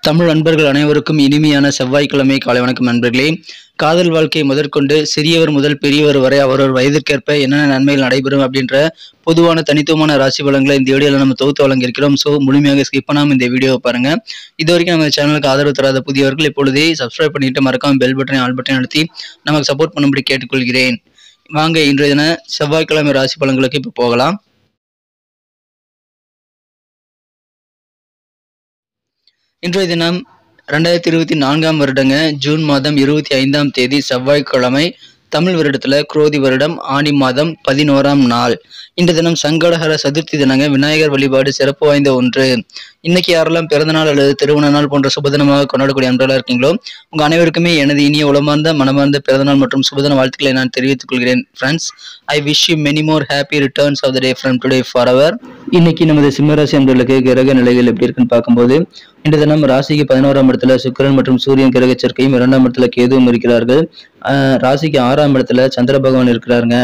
தமிழ் நண்பர்கள் அனைவருக்கும் இனிமையான செவ்வாய்க்கிழமை காலை வணக்கம் நண்பர்களே. காதல் வாழ்க்கை முதற்கொண்டு சிறியவர் முதல் பெரியவர் வரை அவரவர் வயதிற்கேற்ப என்னென்ன நன்மைகள் நடைபெறும் அப்படின்ற பொதுவான தனித்துவமான ராசி பலன்களை இந்த வீடியோவில் நம்ம தொகுத்து வழங்கியிருக்கிறோம். ஸோ முழுமையாக ஸ்கிப் பண்ணாமல் இந்த வீடியோவை பாருங்க. இது வரைக்கும் நம்ம சேனலுக்கு ஆதரவு தராத புதியவர்கள் இப்பொழுதே சப்ஸ்கிரைப் பண்ணிட்டு மறக்காம பெல் பட்டனை ஆல் பட்டனை அழுத்தி நமக்கு சப்போர்ட் பண்ணும்படி கேட்டுக்கொள்கிறேன். வாங்க இன்றைய தின செவ்வாய்க்கிழமை ராசி பலன்களுக்கு இப்போ போகலாம். இன்றைய தினம் 2024 வருடங்க ஜூன் மாதம் 25ஆம் தேதி செவ்வாய்க்கிழமை, தமிழ் வருடத்துல குரோதி வருடம் ஆனி மாதம் 11ஆம் நாள். இந்த தினம் சங்கடஹர சதுர்த்தி தினங்க. விநாயகர் வழிபாடு சிறப்பு வாய்ந்த ஒன்று. இன்னைக்கு யாரெல்லாம் பிறந்தநாள் அல்லது திருமண நாள் போன்ற சுபதினமாக கொண்டாடக்கூடிய அன்பர்களாக இருக்கீங்களோ உங்க அனைவருக்குமே எனது இனிய உளமார்ந்த மனமார்ந்த பிறந்தநாள் மற்றும் சுபதின வாழ்த்துக்களை நான் தெரிவித்துக் கொள்கிறேன். Friends, I wish you many more happy returns of the day from today for our. இன்னைக்கு நமது சிம்மராசி அன்பர்களுக்கு கிரக நிலைகள் எப்படி இருக்குன்னு பார்க்கும்போது, இந்த தினம் ராசிக்கு 11ஆம் இடத்துல சுக்கிரன் மற்றும் சூரியன் கிரக சேர்க்கையும், 2ஆம் இடத்துல கேதுவும் இருக்கிறார்கள். ராசிக்கு 6ஆம் இடத்துல சந்திர பகவான் இருக்கிறாருங்க.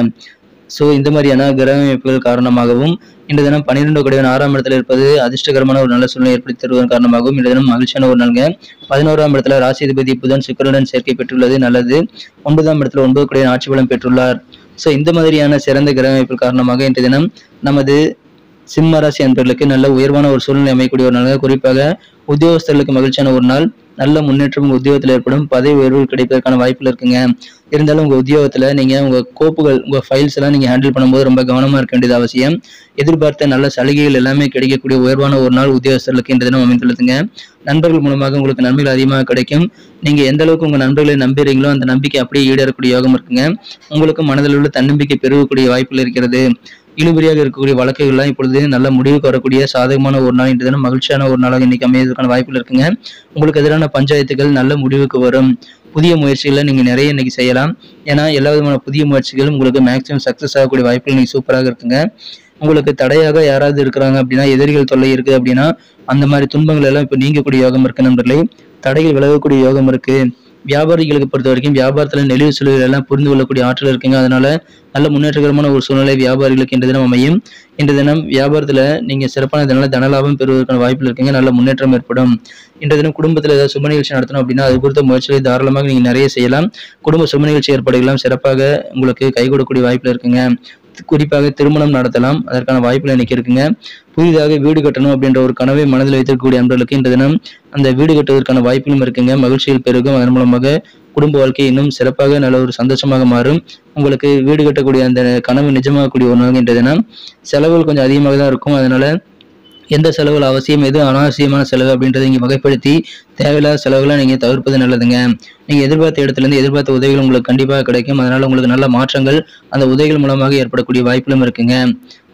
ஸோ இந்த மாதிரியான கிரக அமைப்புகள் காரணமாகவும் இந்த தினம் 12 கூடிய 6ஆம் இடத்துல இருப்பது அதிர்ஷ்டகரமான ஒரு நல்ல சூழ்நிலை ஏற்படுத்தி தருவதன் காரணமாகவும் இந்த தினம் மகிழ்ச்சியான ஒரு நாளுங்க. 11ஆம் இடத்துல ராசிதிபதி புதன் சுக்கிரனுடன் சேர்க்கை பெற்றுள்ளது நல்லது. 9ஆம் இடத்துல 9 கூடிய ஆட்சி பலம் பெற்றுள்ளார். ஸோ இந்த மாதிரியான சிறந்த கிரக அமைப்பு காரணமாக இன்றைய தினம் நமது சிம்ம ராசி அன்பர்களுக்கு நல்ல உயர்வான ஒரு சூழ்நிலை அமையக்கூடிய ஒரு நாளாக, குறிப்பாக உத்தியோகஸ்தர்களுக்கு மகிழ்ச்சியான ஒரு நாள். நல்ல முன்னேற்றம் உங்க உத்தியோகத்தில் ஏற்படும். பதவி உயர்வு கிடைப்பதற்கான வாய்ப்புகள் இருக்குங்க. இருந்தாலும் உங்க உத்தியோகத்துல நீங்க உங்க கோப்புகள், உங்க ஃபைல்ஸ் எல்லாம் நீங்க ஹேண்டில் பண்ணும்போது ரொம்ப கவனமா இருக்க வேண்டியது அவசியம். எதிர்பார்த்த நல்ல சலுகைகள் எல்லாமே கிடைக்கக்கூடிய உயர்வான ஒரு நாள் உத்தியோகஸ்தர்களுக்கு இந்த தினம் அமைந்துள்ளதுங்க. நண்பர்கள் மூலமாக உங்களுக்கு நன்மைகள் அதிகமாக கிடைக்கும். நீங்க எந்த அளவுக்கு உங்க நண்பர்களை நம்புறீங்களோ அந்த நம்பிக்கை அப்படியே ஈடேறக்கூடிய யோகம் இருக்குங்க. உங்களுக்கு மனதில் உள்ள தன்னம்பிக்கை பெருகக்கூடிய வாய்ப்புகள் இருக்கிறது. இழுபறியாக இருக்கக்கூடிய வழக்குகள்லாம் இப்பொழுது நல்ல முடிவுக்கு வரக்கூடிய சாதகமான ஒரு நாள். இன்று தினம் மகிழ்ச்சியான ஒரு நாளாக இன்னைக்கு அமைவதற்கான வாய்ப்புகள் இருக்குங்க. உங்களுக்கு எதிரான பஞ்சாயத்துகள் நல்ல முடிவுக்கு வரும். புதிய முயற்சிகளை நீங்க நிறைய இன்னைக்கு செய்யலாம். ஏன்னா எல்லா விதமான புதிய முயற்சிகளும் உங்களுக்கு மேக்சிமம் சக்சஸ் ஆகக்கூடிய வாய்ப்புகள் இன்னைக்கு சூப்பராக இருக்குங்க. உங்களுக்கு தடையாக யாராவது இருக்கிறாங்க அப்படின்னா, எதிரிகள் தொல்லை இருக்கு அப்படின்னா, அந்த மாதிரி துன்பங்கள் எல்லாம் இப்ப நீங்கக்கூடிய யோகம் இருக்கு நண்பர்களே. தடைகள் விலகக்கூடிய யோகம் இருக்கு. வியாபாரிகளுக்கு பொறுத்த வரைக்கும் வியாபாரத்துல நெளிவு சுழிவுகள் எல்லாம் புரிந்து கொள்ளக்கூடிய ஆற்றல் இருக்குங்க. அதனால நல்ல முன்னேற்றகரமான ஒரு சூழ்நிலை வியாபாரிகளுக்கு இன்று தினம் அமையும். இன்று தினம் வியாபாரத்துல நீங்க சிறப்பான தன லாபம் பெறுவதற்கான வாய்ப்புகள் இருக்குங்க. நல்ல முன்னேற்றம் ஏற்படும். இன்றைய தினம் குடும்பத்துல ஏதாவது சுப நிகழ்ச்சி நடத்தணும் அப்படின்னா அது குறித்த முயற்சிகளை தாராளமாக நீங்க நிறைய செய்யலாம். குடும்ப சுப நிகழ்ச்சி ஏற்பாடுகள்லாம் சிறப்பாக உங்களுக்கு கை கொடுக்கக்கூடிய வாய்ப்புகள் இருக்குங்க. குறிப்பாக திருமணம் நடத்தலாம். அதற்கான வாய்ப்புகள் இன்னைக்கு இருக்குங்க. புதிதாக வீடு கட்டணும் அப்படின்ற ஒரு கனவை மனதில் வைத்திருக்கக்கூடிய அன்பர்களுக்கு இந்த தினம் அந்த வீடு கட்டுவதற்கான வாய்ப்புகளும் இருக்குங்க. மகிழ்ச்சிகள் பெருகும். அதன் மூலமாக குடும்ப வாழ்க்கை இன்னும் சிறப்பாக நல்ல ஒரு சந்தோஷமாக மாறும். உங்களுக்கு வீடு கட்டக்கூடிய அந்த கனவு நிஜமாகக்கூடிய ஒரு நாள் இன்றைய தினம். செலவுகள் கொஞ்சம் அதிகமாக தான் இருக்கும். அதனால எந்த செலவுகள் அவசியம், எது அனாவசியமான செலவு அப்படின்றத இங்கே வகைப்படுத்தி தேவையில்லாத செலவுகளை நீங்க தவிர்ப்பது நல்லதுங்க. நீங்க எதிர்பார்த்த இடத்துல இருந்து எதிர்பார்த்த உதவிகள் உங்களுக்கு கண்டிப்பாக கிடைக்கும். அதனால உங்களுக்கு நல்ல மாற்றங்கள் அந்த உதவிகள் மூலமாக ஏற்படக்கூடிய வாய்ப்புகளும் இருக்குங்க.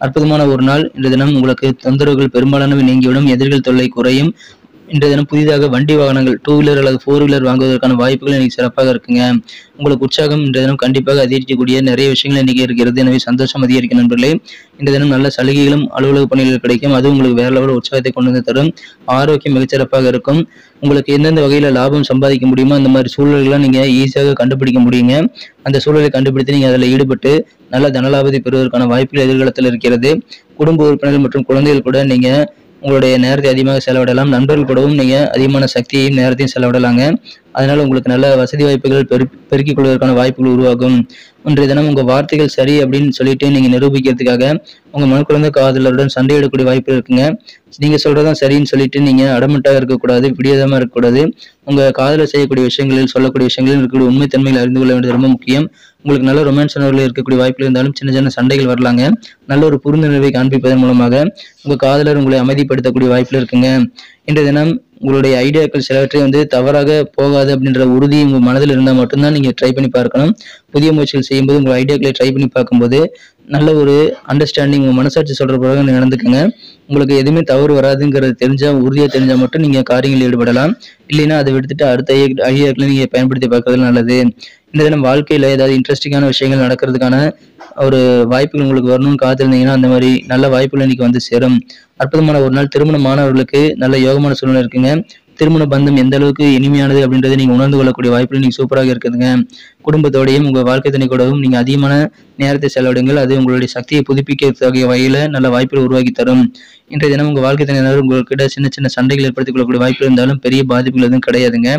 அற்புதமான ஒரு நாள் இன்றைய தினம். உங்களுக்கு தொந்தரவுகள் பெரும்பாலானவை நீங்கிவிடும். எதிரிகள் தொல்லை குறையும். இன்றைய தினம் புதிதாக வண்டி வாகனங்கள் 2 வீலர் அல்லது 4 வீலர் வாங்குவதற்கான வாய்ப்புகள் இன்னைக்கு சிறப்பாக இருக்குங்க. உங்களுக்கு உற்சாகம் இன்றைய தினம் கண்டிப்பாக அதிகரிக்கக்கூடிய நிறைய விஷயங்கள் இன்னைக்கு இருக்கிறது. எனவே சந்தோஷம் அதிகரிக்கும் நண்பர்களே. இன்றைய தினம் நல்ல சலுகைகளும் அலுவலக பணிகள் கிடைக்கும். அது உங்களுக்கு வேற லெவல் உற்சாகத்தை கொண்டு வந்து தரும். ஆரோக்கியம் மிகச்சிறப்பாக இருக்கும். உங்களுக்கு எந்தெந்த வகையில லாபம் சம்பாதிக்க முடியுமோ அந்த மாதிரி சூழல்களை நீங்க ஈஸியாக கண்டுபிடிக்க முடியுங்க. அந்த சூழலை கண்டுபிடித்து நீங்க அதில் ஈடுபட்டு நல்ல தனலாபத்தை பெறுவதற்கான வாய்ப்புகள் எதிர்காலத்தில் இருக்கிறது. குடும்ப உறுப்பினர்கள் மற்றும் குழந்தைகள் கூட நீங்க உங்களுடைய நேரத்தை அதிகமாக செலவிடலாம். நண்பர்கள் கூடவும் நீங்க அதிகமான சக்தியையும் நேரத்தையும் செலவிடலாங்க. அதனால உங்களுக்கு நல்ல வசதி வாய்ப்புகள் பெருக்கிக் கொள்வதற்கான வாய்ப்புகள் உருவாகும். இன்றைய தினம் உங்க வார்த்தைகள் சரி அப்படின்னு சொல்லிட்டு நீங்க நிரூபிக்கிறதுக்காக உங்க மனக்குழந்தை காதலருடன் சண்டையிடக்கூடிய வாய்ப்பு இருக்குங்க. நீங்க சொல்றதான் சரின்னு சொல்லிட்டு நீங்க அடமட்டாக இருக்கக்கூடாது, பிடிவாதமா இருக்கக்கூடாது. உங்க காதலர் செய்யக்கூடிய விஷயங்களில், சொல்லக்கூடிய விஷயங்களில் இருக்கக்கூடிய உண்மைத்தன்மைகளை அறிந்து கொள்ள வேண்டியது ரொம்ப முக்கியம். உங்களுக்கு நல்ல ரொமான்ஸ் உணர்வுகள் இருக்கக்கூடிய வாய்ப்புகள் இருந்தாலும் சின்ன சின்ன சண்டைகள் வரலாங்க. நல்ல ஒரு புரிந்துணர்வை காண்பிப்பதன் மூலமாக உங்க காதலர் உங்களை அமைதிப்படுத்தக்கூடிய வாய்ப்புகள் இருக்குங்க. இன்றைய தினம் உங்களுடைய ஐடியாக்கள் சிலவற்றை தவறாக போகாது அப்படின்ற உறுதி உங்க மனதில் இருந்தால் மட்டும்தான் நீங்க ட்ரை பண்ணி பார்க்கணும். புதிய முயற்சிகள் செய்யும்போது உங்க ஐடியாக்களை ட்ரை பண்ணி பார்க்கும்போது நல்ல ஒரு அண்டர்ஸ்டாண்டிங் உங்க மனசாட்சி சொல்ற பிறகு நடந்துக்குங்க. உங்களுக்கு எதுவுமே தவறு வராதுங்கிறது தெரிஞ்சா, உறுதியா தெரிஞ்சா மட்டும் நீங்க காரியங்களில் ஈடுபடலாம். இல்லைன்னா அதை விடுத்துட்டு அடுத்த ஐடியாக்களை நீங்க பயன்படுத்தி பார்க்கறது நல்லது. இந்த தினம் வாழ்க்கையில ஏதாவது இன்ட்ரெஸ்டிங்கான விஷயங்கள் நடக்கிறதுக்கான ஒரு வாய்ப்புகள் உங்களுக்கு வரணும்னு காத்திருந்தீங்கன்னா அந்த மாதிரி நல்ல வாய்ப்புகள் இன்னைக்கு வந்து சேரும். அற்புதமான ஒரு நாள். திருமண மாணவர்களுக்கு நல்ல யோகமான சூழ்நிலை இருக்குங்க. திருமண பந்தம் எந்த அளவுக்கு இனிமையானது அப்படின்றத நீங்க உணர்ந்து கொள்ளக்கூடிய வாய்ப்புகள் நீங்க சூப்பராக இருக்குதுங்க. குடும்பத்தோடையும் உங்க வாழ்க்கை துணை கூடவும் நீங்க அதிகமான நேரத்தை செலவிடுங்கள். அது உங்களுடைய சக்தியை புதுப்பிக்கக்கூடிய வகையில நல்ல வாய்ப்புகள் உருவாக்கி தரும். இன்றைய தினம் உங்க வாழ்க்கை துணையினர் உங்ககிட்ட சின்ன சின்ன சண்டைகள் ஏற்படுத்திக் கொள்ளக்கூடிய வாய்ப்பு இருந்தாலும் பெரிய பாதிப்புகள் எதுவும் கிடையாதுங்க.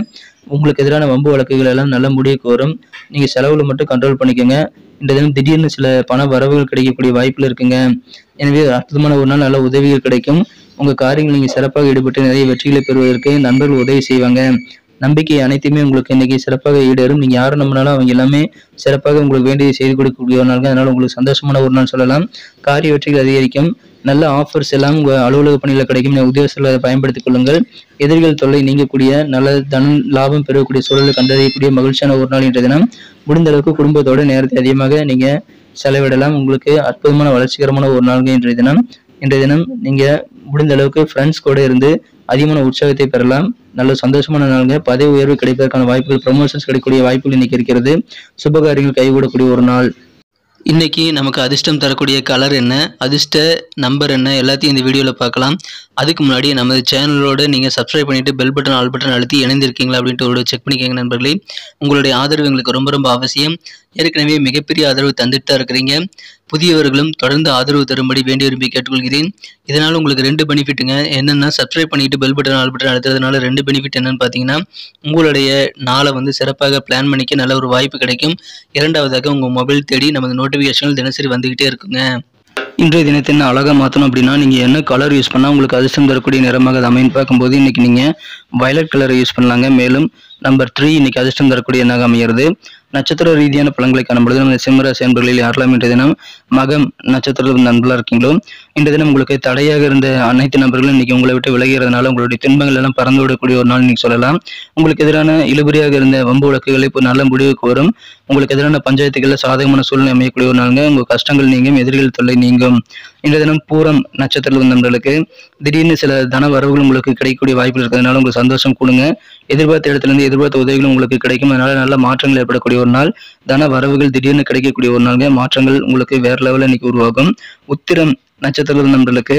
உங்களுக்கு எதிரான வம்பு வழக்குகள் எல்லாம் நல்ல முடிவுக்கு வரும். நீங்க செலவுல மட்டும் கண்ட்ரோல் பண்ணிக்கோங்க. இன்றைய தினம் திடீர்னு சில பண வரவுகள் கிடைக்கக்கூடிய வாய்ப்புகள் இருக்குங்க. எனவே அற்புதமான ஒரு நாள் நல்ல உதவிகள் கிடைக்கும். உங்க காரியங்கள் நீங்க சிறப்பாக ஈடுபட்டு நிறைய வெற்றிகளை பெறுவதற்கு நண்பர்கள் உதவி செய்வாங்க. நம்பிக்கை அனைத்துமே உங்களுக்கு இன்னைக்கு சிறப்பாக ஈடேறும். நீங்க யாரும் நம்பினாலும் அவங்க எல்லாமே சிறப்பாக உங்களுக்கு வேண்டியதை செய்து கொடுக்கக்கூடிய ஒரு நாள். அதனால உங்களுக்கு சந்தோஷமான ஒரு நாள் சொல்லலாம். காரிய வெற்றிகள் அதிகரிக்கும். நல்ல ஆஃபர்ஸ் எல்லாம் உங்க அலுவலக பணியில கிடைக்கும். உத்தியோகஸ்தர்களை அதை பயன்படுத்திக் கொள்ளுங்கள். எதிரிகள் தொல்லை நீங்கக்கூடிய நல்ல லாபம் பெறக்கூடிய சூழலை கண்டறியக்கூடிய மகிழ்ச்சியான ஒரு நாள் இன்றைய தினம். முடிந்த அளவுக்கு குடும்பத்தோட நேரத்தை அதிகமாக நீங்க செலவிடலாம். உங்களுக்கு அற்புதமான வளர்ச்சிகரமான ஒரு நாள்கள் இன்றைய தினம். இன்றைய தினம் நீங்க முடிந்த அளவுக்கு ஃப்ரெண்ட்ஸ் கூட இருந்து அதிகமான உற்சாகத்தை பெறலாம். நல்ல சந்தோஷமான நாளுங்க. பதவி உயர்வு கிடைப்பதற்கான வாய்ப்புகள், ப்ரமோஷன்ஸ் கிடைக்கக்கூடிய வாய்ப்புகள் இன்னைக்கு இருக்கிறது. சுபகாரியங்கள் கைகூடக்கூடிய ஒரு நாள். இன்னைக்கு நமக்கு அதிர்ஷ்டம் தரக்கூடிய கலர் என்ன, அதிர்ஷ்ட நம்பர் என்ன, எல்லாத்தையும் இந்த வீடியோவில் பார்க்கலாம். அதுக்கு முன்னாடி நமது சேனலோட நீங்கள் சப்ஸ்கிரைப் பண்ணிட்டு பெல் பட்டன் ஆல் பட்டன் அழுத்தி இணைந்திருக்கீங்களா அப்படின்ட்டு ஒரு செக் பண்ணிக்கோங்க நண்பர்களே. உங்களுடைய ஆதரவு எங்களுக்கு ரொம்ப ரொம்ப அவசியம். ஏற்கனவே மிகப்பெரிய ஆதரவு தந்துட்டு தான் இருக்கிறீங்க. புதியவர்களும் தொடர்ந்து ஆதரவு தரும்படி வேண்டி விரும்பி கேட்டுக்கொள்கிறேன். இதனால் உங்களுக்கு 2 பெனிஃபிட்டுங்க. என்னென்னா, சப்ஸ்கிரைப் பண்ணிட்டு பெல் பட்டன் ஆல் பட்டன் அழுத்துறதுனால 2 பெனிஃபிட் என்னன்னு பார்த்தீங்கன்னா, உங்களுடைய நாளை வந்து சிறப்பாக பிளான் பண்ணிக்க நல்ல ஒரு வாய்ப்பு கிடைக்கும். இரண்டாவதாக உங்கள் மொபைல் தேடி நமது நோட்டிஃபிகேஷன்கள் தினசரி வந்துகிட்டே இருக்குங்க. இன்றைய தினத்தை அழகாக மாற்றணும் அப்படின்னா நீங்கள் என்ன கலர் யூஸ் பண்ணால் உங்களுக்கு அதிர்ஷ்டம் தரக்கூடிய நிறமாக அது அமைன்னு பார்க்கும்போது இன்னைக்கு நீங்கள் வயலட் கலரை யூஸ் பண்ணலாங்க. மேலும் நம்பர் 3 இன்னைக்கு அதிர்ஷ்டம் தரக்கூடிய எண்ணாக அமைகிறது. நட்சத்திர ரீதியான பலன்களை காணும்பொழுது நம்ம சிம்மராசி அன்பர்களில் யாரெல்லாம் இன்றைய தினம் மகம் நட்சத்திர நண்பர்களாக இருக்கீங்களோ, இன்றைய தினம் உங்களுக்கு தடையாக இருந்த அனைத்து நபர்களும் இன்னைக்கு உங்களை விட்டு விலகிறதுனால உங்களுடைய துன்பங்கள் எல்லாம் பறந்து விடக்கூடிய ஒரு நாள் இன்னைக்கு சொல்லலாம். உங்களுக்கு எதிரான இழுபறியாக இருந்த வம்பு வழக்குகளை இப்போ நல்ல முடிவுக்கு வரும். உங்களுக்கு எதிரான பஞ்சாயத்துகளில் சாதகமான சூழ்நிலை அமையக்கூடிய ஒரு நாளுங்க. உங்கள் கஷ்டங்கள் நீங்கும், எதிரிகள் தொல்லை நீங்கும். இன்றைய தினம் பூரம் நட்சத்திர நண்பர்களுக்கு திடீர்னு சில தன வரவுகள் உங்களுக்கு கிடைக்கக்கூடிய வாய்ப்புகள் இருக்கிறதுனால உங்களுக்கு சந்தோஷம் கூடுங்க. எதிர்பார்த்த இடத்துல இருந்து எதிர்பார்த்த உதவிகளும் உங்களுக்கு கிடைக்கும். அதனால நல்ல மாற்றங்கள் ஏற்படக்கூடிய ஒரு நாள். தன வரவுகள் திடீர்னு கிடைக்கக்கூடிய ஒரு நாளுங்க. மாற்றங்கள் உங்களுக்கு வேற லெவலில் இன்னைக்கு உருவாகும். உத்திரம் நட்சத்திர நண்பர்களுக்கு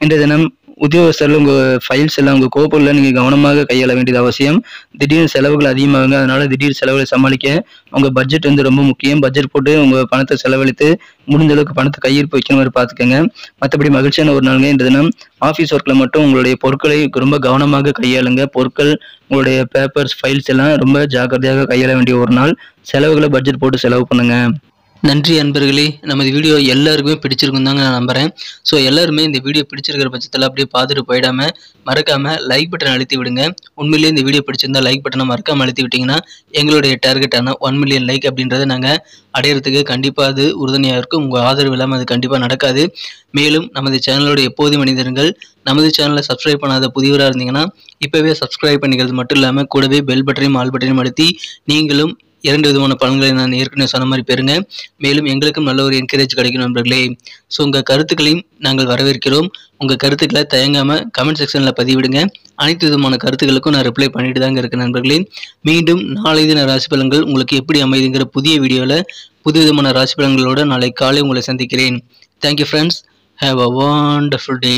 இன்றைய தினம் உத்தியோகஸ்தர்கள் உங்க ஃபைல்ஸ் எல்லாம் உங்க கோப்புல நீங்க கவனமாக கையாள வேண்டியது அவசியம். திடீர்னு செலவுகள் அதிகமாகுங்க. அதனால திடீர் செலவுகளை சமாளிக்க உங்க பட்ஜெட் வந்து ரொம்ப முக்கியம். பட்ஜெட் போட்டு உங்க பணத்தை செலவழித்து முடிஞ்ச அளவுக்கு பணத்தை கையிருப்பு வைக்கிற மாதிரி பார்த்துக்கோங்க. மற்றபடி மகிழ்ச்சியான ஒரு நாளுங்க. இந்த தினம் ஆஃபீஸ் ஒர்க்ல மட்டும் உங்களுடைய பொருட்களை ரொம்ப கவனமாக கையாளுங்க. பொருட்கள் உங்களுடைய பேப்பர்ஸ் ஃபைல்ஸ் எல்லாம் ரொம்ப ஜாக்கிரதையாக கையாள வேண்டிய ஒரு நாள். செலவுகளை பட்ஜெட் போட்டு செலவு பண்ணுங்க. நன்றி அன்பர்களே. நமது வீடியோ எல்லாருக்குமே பிடிச்சிருக்கும் தாங்க நான் நம்புறேன். ஸோ எல்லாருமே இந்த வீடியோ பிடிச்சிருக்கிற பட்சத்தில் அப்படியே பார்த்துட்டு போயிடாம மறக்காம லைக் பட்டன் அழுத்தி விடுங்க. உண்மையிலேயே இந்த வீடியோ பிடிச்சிருந்தா லைக் பட்டனை மறக்காம அழுத்தி விட்டீங்கன்னா எங்களுடைய டார்கெட்டான 1 மில்லியன் லைக் அப்படின்றத நாங்கள் அடையிறதுக்கு கண்டிப்பாக அது உறுதுணையாக இருக்கும். உங்கள் ஆதரவு இல்லாமல் அது கண்டிப்பாக நடக்காது. மேலும் நமது சேனலோட எப்போதும் மனிதர்கள் நமது சேனலை சப்ஸ்கிரைப் பண்ணாத புதியவராக இருந்தீங்கன்னா இப்போவே சப்ஸ்கிரைப் பண்ணிக்கிறது மட்டும் இல்லாமல் கூடவே பெல் பட்டனையும் ஆல் பட்டனையும் அழுத்தி நீங்களும் 2 விதமான பலன்களை நான் ஏற்கனவே சொன்ன மாதிரி பெறுங்க. மேலும் எங்களுக்கும் நல்ல ஒரு என்கரேஜ் கிடைக்கும் நண்பர்களே. ஸோ உங்கள் கருத்துக்களையும் நாங்கள் வரவேற்கிறோம். உங்கள் கருத்துக்களை தயங்காமல் கமெண்ட் செக்ஷனில் பதிவிடுங்க. அனைத்து விதமான கருத்துக்களுக்கும் நான் ரிப்ளை பண்ணிட்டு தாங்க இருக்கேன் நண்பர்களே. மீண்டும் நாளை தின ராசி பலன்கள் உங்களுக்கு எப்படி அமைதுங்கிற புதிய வீடியோவில் புது விதமான ராசி பலன்களோடு நாளை காலை உங்களை சந்திக்கிறேன். Thank you friends. Have a wonderful day.